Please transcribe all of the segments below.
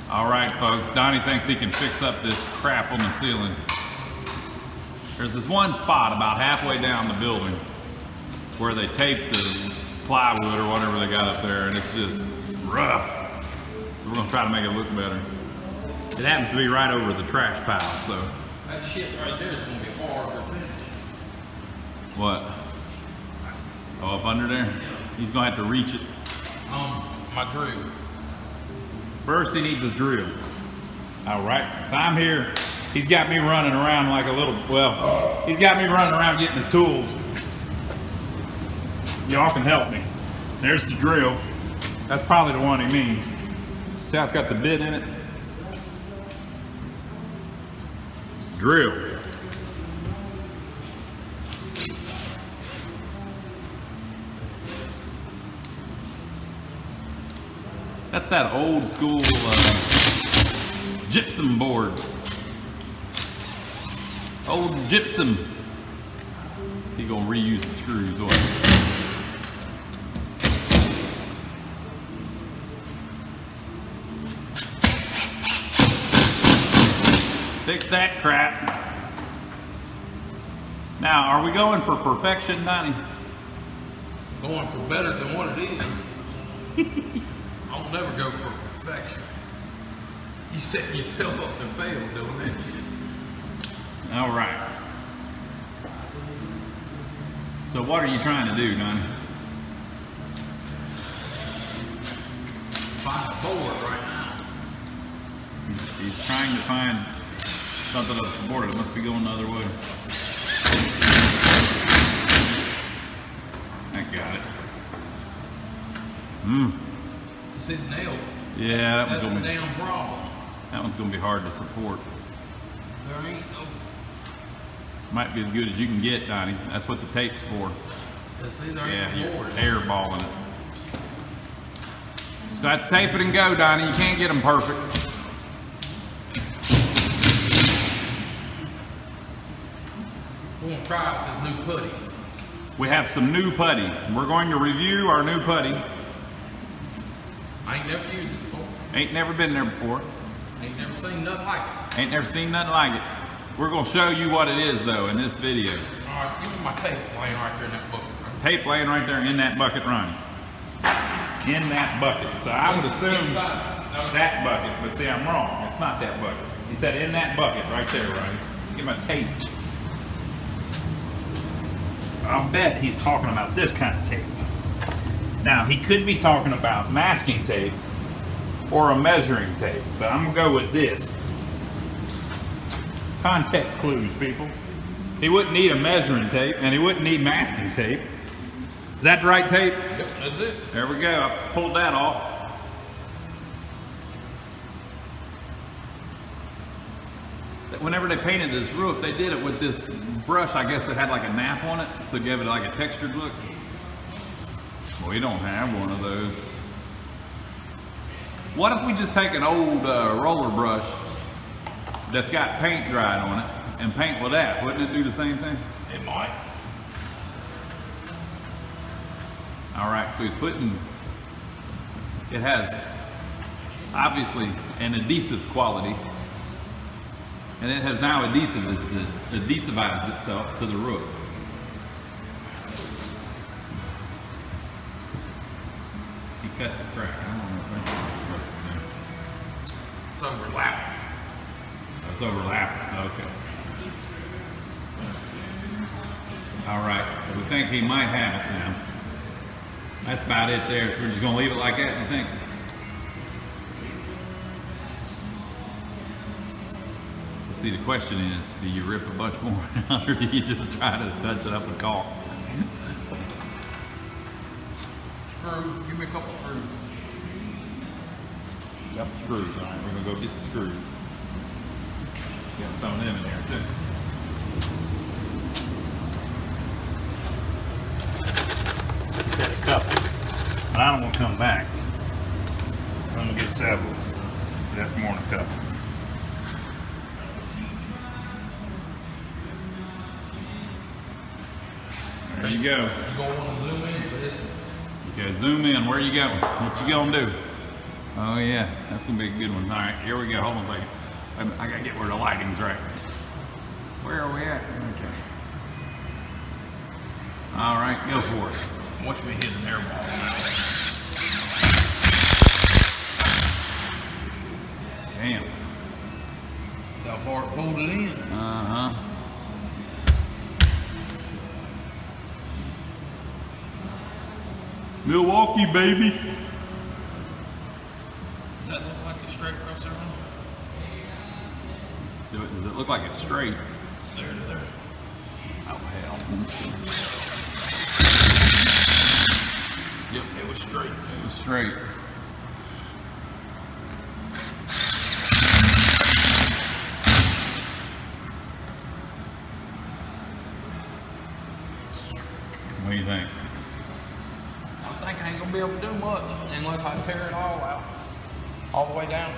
All right, folks, Donnie thinks he can fix up this crap on the ceiling. There's this one spot about halfway down the building where they tape the plywood or whatever they got up there, and it's just rough. So we're gonna try to make it look better. It happens to be right over the trash pile, so. That shit right there is gonna be hard to finish. What? Oh, up under there? He's gonna have to reach it. My drill. First he needs his drill. All right, so I'm here. He's got me running around like a little, well, he's got me running around getting his tools. Y'all can help me. There's the drill. That's probably the one he means. See how it's got the bit in it? Drill. That's that old school gypsum board. Old gypsum. He gonna reuse the screws, or fix that crap. Now, are we going for perfection, Donnie? Going for better than what it is. I'll never go for perfection. You set yourself up to fail doing that shit. All right. So what are you trying to do, Donnie? Find a board right now. He's trying to find something to support it. It must be going the other way. I got it. See the nail? Yeah, that one's That's gonna the be, damn problem. that one's gonna be hard to support. There ain't no. Might be as good as you can get, Donnie. That's what the tape's for. See, there Yeah, ain't you're no board. airballing it. Just got to tape it and go, Donnie. You can't get them perfect. We're gonna try out this new putty. We have some new putty. We're going to review our new putty. I ain't never used it before. Ain't never been there before. Ain't never seen nothing like it. Ain't never seen nothing like it. We're gonna show you what it is though in this video. All right, give me my tape laying right there in that bucket. Tape laying right there in that bucket, Ronnie. In that bucket. So I would assume that bucket, but see, I'm wrong. It's not that bucket. He said in that bucket right there, Ronnie. Get my tape. I'll bet he's talking about this kind of tape. Now, he could be talking about masking tape or a measuring tape, but I'm gonna go with this. Context clues, people. He wouldn't need a measuring tape and he wouldn't need masking tape. Is that the right tape? Yep, that's it. There we go. I pulled that off. Whenever they painted this roof, they did it with this brush, I guess, that had like a nap on it, so it gave it like a textured look. Well, we don't have one of those. What if we just take an old roller brush that's got paint dried on it and paint with that? Wouldn't it do the same thing? It might. All right, so he's putting, it has obviously an adhesive quality, and it has now adhesivized itself to the roof. He cut the crack. I don't know if that's It's overlapping. It's overlapping. Okay. All right, so we think he might have it now. That's about it there, so we're just gonna leave it like that, you think? So see, the question is, do you rip a bunch more out or do you just try to touch it up with caulk? Screw. Give me a couple screws. Got the screws, all right, we're gonna go get the screws. Got some of them in there too. He said a couple, but I don't want to come back. I'm gonna get several. That's more than a couple. There you go. You gonna want to zoom in for this? Okay, zoom in. Where you going? What you gonna do? Oh yeah, that's gonna be a good one. All right, here we go. Hold on a second. I gotta get where the lighting's right. Where are we at? Okay. All right, go for it. Watch me hit an air ball now. Damn. See how far it pulled it in. Uh-huh. Milwaukee, baby. Does that look like it's straight across there? Does it look like it's straight? There to there. Oh, hell. Yep, it was straight. It was straight. What do you think? I think I ain't gonna be able to do much unless I tear it all out, all the way down.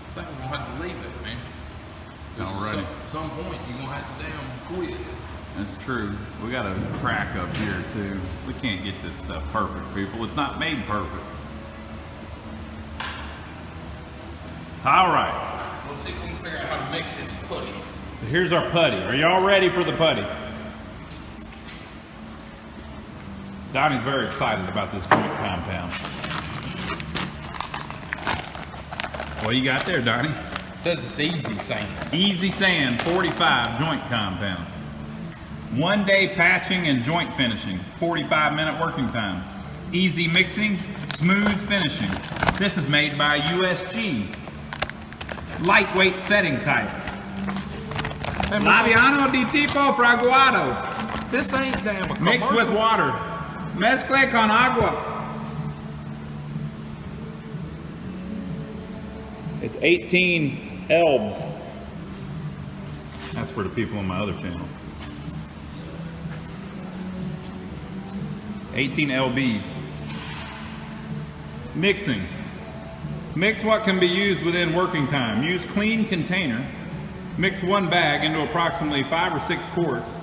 I think we're gonna have to leave it, man. 'Cause Alrighty. At some point, you're gonna have to damn quit. That's true. We got a crack up here too. We can't get this stuff perfect, people. It's not made perfect. All right. Let's see if we can figure out how to mix this putty. So here's our putty. Are y'all ready for the putty? Donnie's very excited about this joint compound. What do you got there, Donnie? It says it's easy sand. Easy Sand 45 joint compound. 1 day patching and joint finishing. 45-minute working time. Easy mixing, smooth finishing. This is made by USG. Lightweight setting type. Hey, Labiano di tipo fraguado. this ain't damn a Mixed with commercial. water. Mezcle con agua. It's 18 elbs. That's for the people on my other channel. 18 lbs. Mixing. Mix what can be used within working time. Use clean container. Mix 1 bag into approximately 5 or 6 quarts.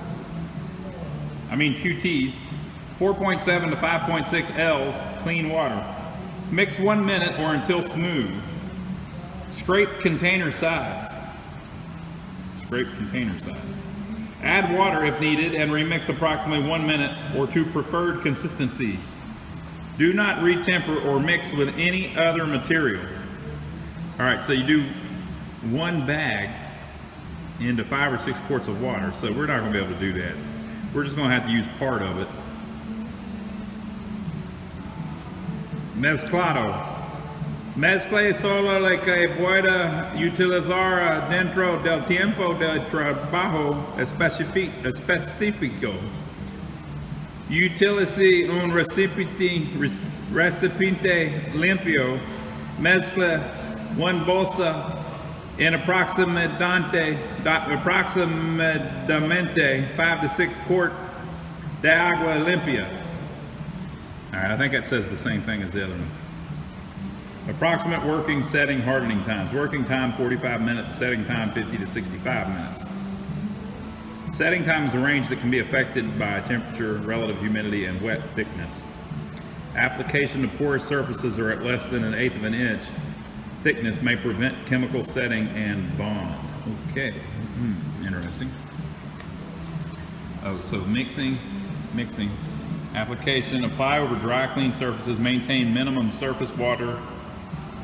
QTs. 4.7 to 5.6 L's clean water. Mix 1 minute or until smooth. Scrape container sides. Scrape container sides. Add water if needed and remix approximately 1 minute or to preferred consistency. Do not retemper or mix with any other material. All right, so you do 1 bag into 5 or 6 quarts of water. So we're not gonna be able to do that. We're just gonna have to use part of it. Mezclado. Mezcle solo lo que pueda utilizar dentro del tiempo de trabajo específico. Utilice un recipiente limpio. Mezcla 1 bolsa en aproximadamente 5 to 6 quart de agua limpia. All right, I think that says the same thing as the other one. Approximate working, setting, hardening times. Working time 45 minutes, setting time 50 to 65 minutes. Setting time is a range that can be affected by temperature, relative humidity, and wet thickness. Application to porous surfaces are at less than 1/8 of an inch. Thickness may prevent chemical setting and bond. Okay, interesting. Oh, so mixing. Application, apply over dry, clean surfaces, maintain minimum surface water,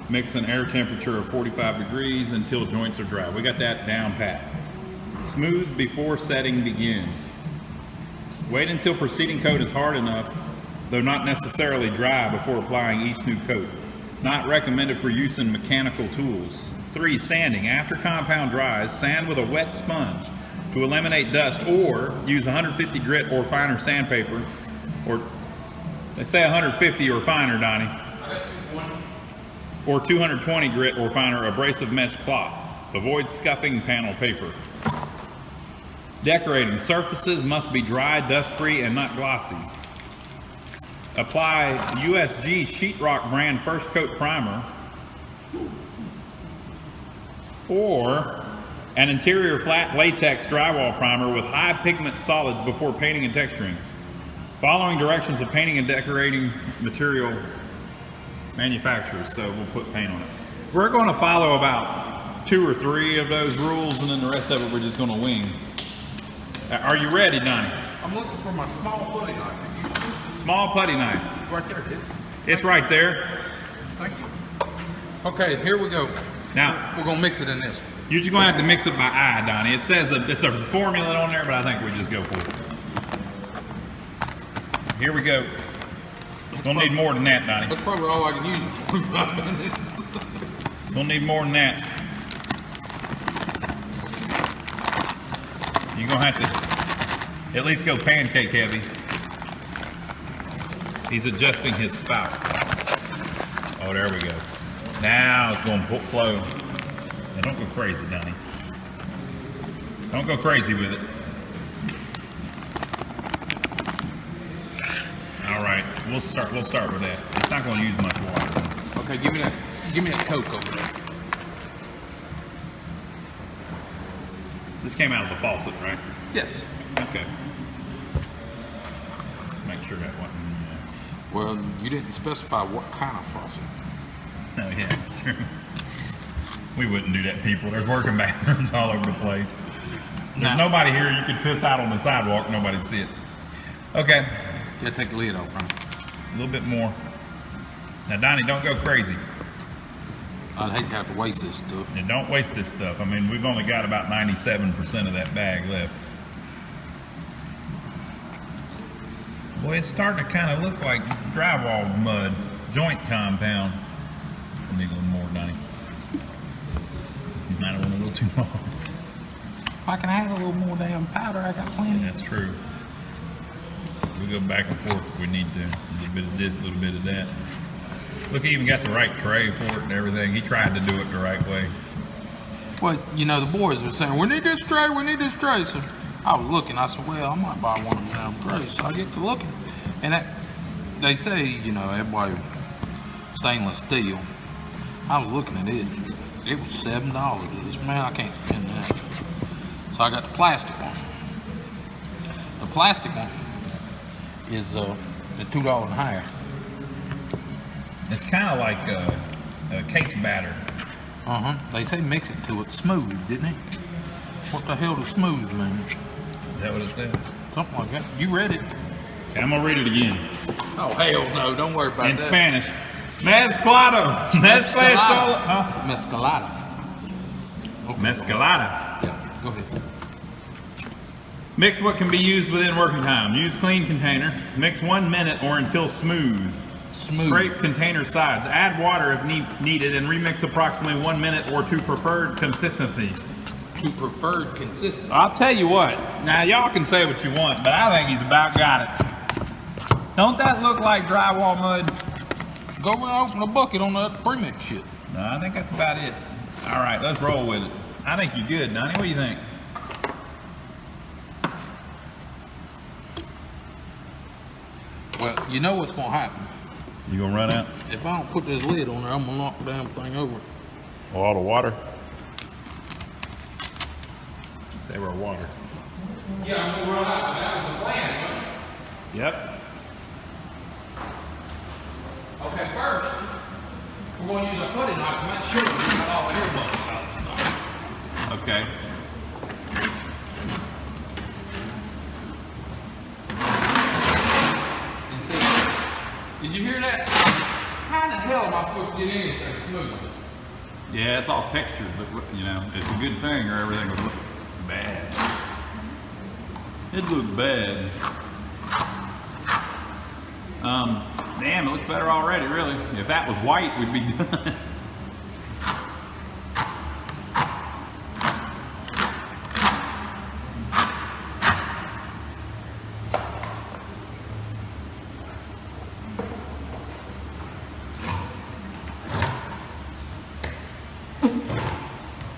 mix an air temperature of 45 degrees until joints are dry. We got that down pat. Smooth before setting begins. Wait until preceding coat is hard enough, though not necessarily dry, before applying each new coat. Not recommended for use in mechanical tools. 3, sanding. After compound dries, sand with a wet sponge to eliminate dust, or use 150 grit or finer sandpaper, or they say 150 or finer, Donnie. Or 220 grit or finer abrasive mesh cloth. Avoid scuffing panel paper. Decorating. Surfaces must be dry, dust-free, and not glossy. Apply USG Sheetrock brand First Coat Primer or an interior flat latex drywall primer with high pigment solids before painting and texturing. Following directions of painting and decorating material manufacturers. So we'll put paint on it. We're going to follow about 2 or 3 of those rules, and then the rest of it we're just going to wing. Are you ready, Donnie? I'm looking for my small putty knife. Small putty knife. Right there, it is. It's right there. Thank you. Okay, here we go. Now, we're gonna mix it in this. You're just going to have to mix it by eye, Donnie. It says it's a formula on there, but I think we just go for it. Here we go. Don't need more than that, Donnie. That's probably all I can use in 45 minutes. Don't need more than that. You're going to have to at least go pancake heavy. He's adjusting his spout. Oh, there we go. Now it's going to flow. Now don't go crazy, Donnie. Don't go crazy with it. All right, we'll start with that. It's not going to use much water. Okay, give me that Coke over there. This came out of the faucet, right? Yes. Okay. Make sure that wasn't. Well, you didn't specify what kind of faucet. Oh yeah, sure. We wouldn't do that, people. There's working bathrooms all over the place. There's nobody here. You could piss out on the sidewalk. Nobody'd see it. Okay. You gotta take the lid off, right? A little bit more. Now, Donnie, don't go crazy. I'd hate to have to waste this stuff. And don't waste this stuff. I mean, we've only got about 97% of that bag left. Boy, it's starting to kind of look like drywall mud, joint compound. I need a little more, Donnie. You might have went a little too long. If I can add a little more damn powder, I got plenty. That's true. We go back and forth if we need to. A little bit of this, a little bit of that. Look, he even got the right tray for it and everything. He tried to do it the right way. Well, you know, the boys were saying, we need this tray, we need this tray. So I was looking, I said, well, I might buy one of them damn trays. So I get to looking. And that, they say, you know, everybody, stainless steel. I was looking at it. It was $7. Man, I can't spend that. So I got the plastic one. The plastic one is the $2.50. It's kind of like a cake batter. They say mix it till it's smooth, didn't it? What the hell does smooth mean? Is that what it said? Something like that. You read it? Okay, I'm gonna read it again. Oh hell no! Don't worry about In that. Spanish. Mezclado. Mescalada. Huh? Mescalada. Okay. Mescalada. Yeah. Go ahead. Mix what can be used within working time. Use clean container. Mix 1 minute or until smooth. Smooth. Scrape container sides. Add water if needed and remix approximately 1 minute or to preferred consistency. To preferred consistency. I'll tell you what. Now y'all can say what you want, but I think he's about got it. Don't that look like drywall mud? Go over and open a bucket on that premix shit. No, I think that's about it. All right, let's roll with it. I think you're good, Donnie. What do you think? Well, you know what's gonna happen. You gonna run out? If I don't put this lid on there, I'm gonna knock the damn thing over. All the water? Say we're water. Yeah, I'm gonna run out. That was the plan, right? Yep. Okay, first, we're gonna use a putty knife to make sure we got all the air bubbles out of the stuff. Okay. And see, did you hear that? How in the hell am I supposed to get anything smooth? Yeah, it's all textured, but you know, it's a good thing or everything would look bad. It'd look bad. Damn, it looks better already, really. If that was white, we'd be done.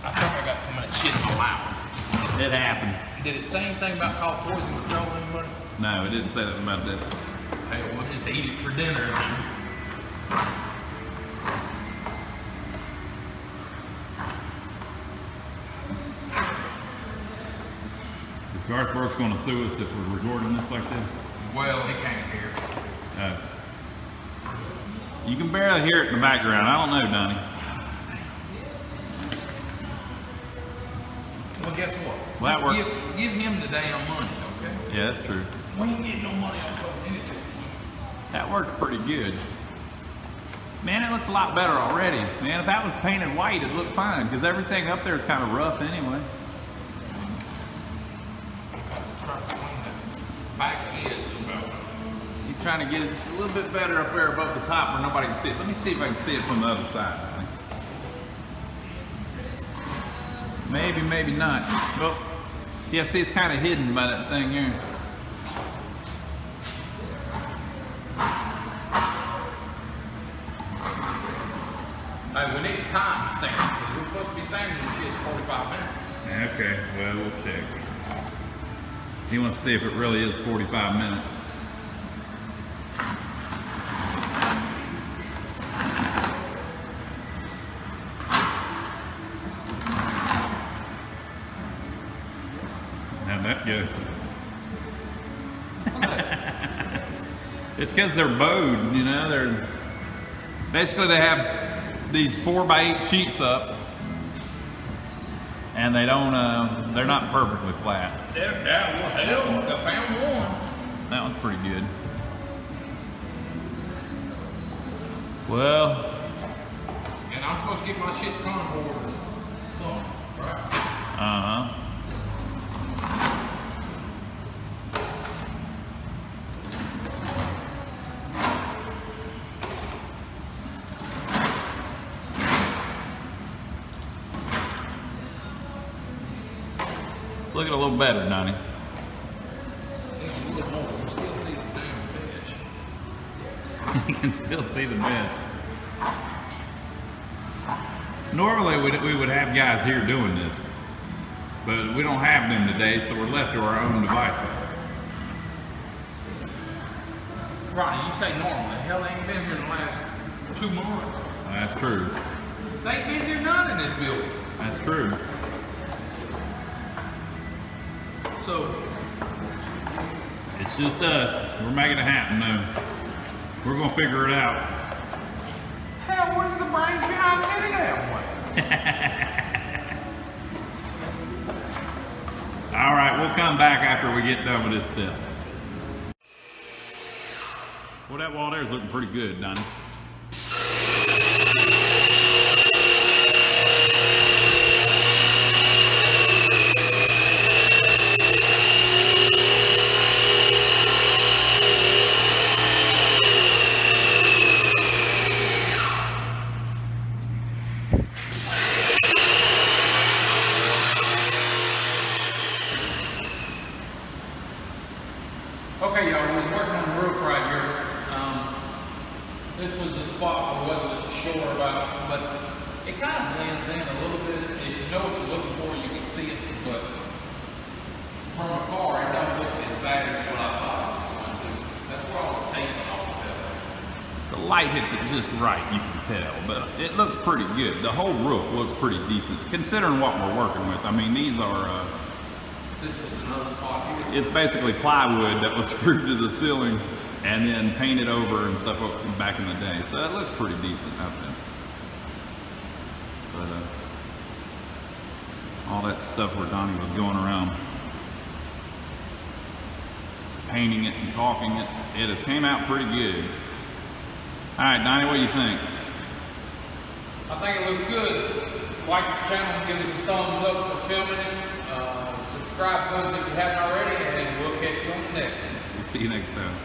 I think I got some of that shit in my mouth. It happens. Did it say anything about call poison control or anybody? No, it didn't say that about that. Hey, we'll just eat it for dinner. Is Garth Brooks going to sue us if we're recording this like that? Well, he can't hear. You can barely hear it in the background. I don't know, Donnie. Well, guess what? Well, that Just give him the damn money, okay? Yeah, that's true. We ain't getting no money on fucking anything. That worked pretty good. Man, it looks a lot better already. Man, if that was painted white, it'd look fine, because everything up there is kind of rough anyway. Back again. He's trying to get it just a little bit better up there above the top where nobody can see it. Let me see if I can see it from the other side. Maybe, maybe not. Well, yeah, see, it's kind of hidden by that thing here. Hey, we need a time stamp. We're supposed to be sanding this shit in 45 minutes. Okay, well, we'll check. He wants to see if it really is 45 minutes. How'd that go? It's because they're bowed, you know. They're basically, they have these 4x8 sheets up, and they don't. They're not perfectly flat. I found one. That one's pretty good. Well, And I'm supposed to get my shit conboard done, right? It's looking a little better, Donnie. It's a little more. We still see the damn mesh. You can still see the mesh. Normally we would have guys here doing this, but we don't have them today, so we're left to our own devices. Ronnie, you say normal. The hell, they ain't been here in the last 2 months. That's true. They ain't been here none in this building. That's true. So, It's just us. We're making it happen though. We're gonna figure it out. hell, where's the brains behind any damn way? All right, we'll come back after we get done with this step. Well, that wall there is looking pretty good, Donnie. Okay, y'all, we was working on the roof right here. This was the spot I wasn't sure about, but it kind of blends in a little bit. If you know what you're looking for, you can see it, but from afar, it don't look as bad as what I thought it was going to. That's where all the tape and all fell. The light hits it just right, you can tell, but it looks pretty good. The whole roof looks pretty decent, considering what we're working with. I mean, these are, This was another spot here. it's basically plywood that was screwed to the ceiling and then painted over and stuff back in the day. So it looks pretty decent out there. But all that stuff where Donnie was going around painting it and caulking it, it has came out pretty good. All right, Donnie, what do you think? I think it looks good. Like the channel, give us a thumbs up for filming it. Subscribe to us if you haven't already, and we'll catch you on the next one. We'll see you next time.